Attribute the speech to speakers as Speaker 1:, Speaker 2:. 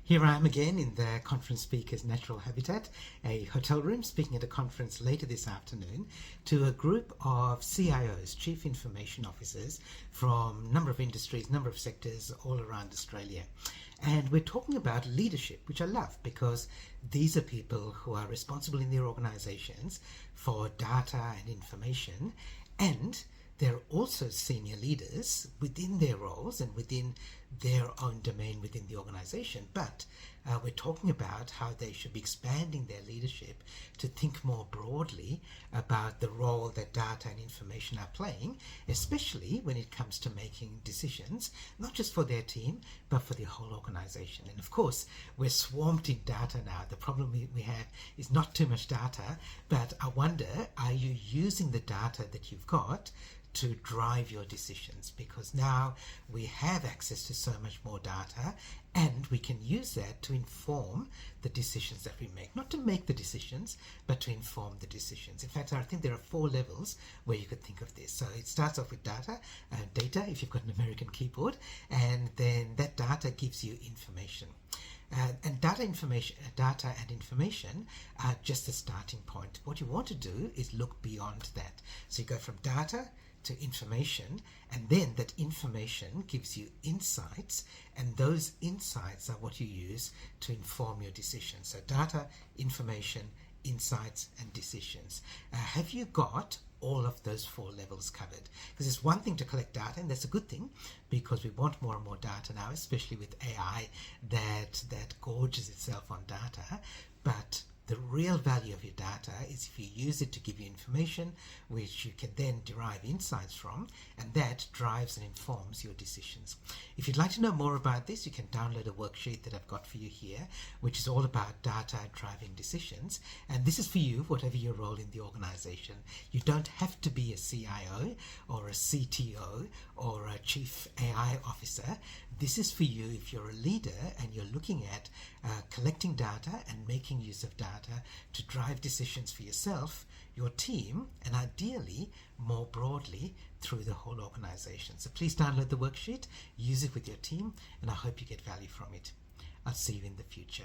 Speaker 1: Here I am again in the Conference Speakers Natural Habitat, a hotel room, speaking at a conference later this afternoon to a group of CIOs, Chief Information Officers, from a number of industries, number of sectors all around Australia. And we're talking about leadership, which I love because these are people who are responsible in their organizations for data and information, and they're also senior leaders within their roles and within their own domain within the organization. But we're talking about how they should be expanding their leadership to think more broadly about the role that data and information are playing, especially when it comes to making decisions, not just for their team, but for the whole organization. And of course, we're swamped in data now. The problem we have is not too much data, but I wonder, are you using the data that you've got to drive your decisions? Because now we have access to so much more data, and we can use that to inform the decisions that we make. Not to make the decisions, but to inform the decisions. In fact, I think there are 4 levels where you could think of this. So it starts off with data, if you've got an American keyboard, and then that data gives you information. And data and information are just the starting point. What you want to do is look beyond that. So you go from data to information, and then that information gives you insights, and those insights are what you use to inform your decisions. So data, information, insights, and decisions. Have you got all of those 4 levels covered? Because it's one thing to collect data, and that's a good thing because we want more and more data now, especially with AI that gorges itself on data. But the real value of your data is if you use it to give you information, which you can then derive insights from, and that drives and informs your decisions. If you'd like to know more about this, you can download a worksheet that I've got for you here, which is all about data driving decisions. And this is for you, whatever your role in the organization. You don't have to be a CIO or a CTO or a Chief AI Officer. This is for you if you're a leader and you're looking at collecting data and making use of data to drive decisions for yourself, your team, and ideally more broadly through the whole organization. So please download the worksheet, use it with your team, and I hope you get value from it. I'll see you in the future.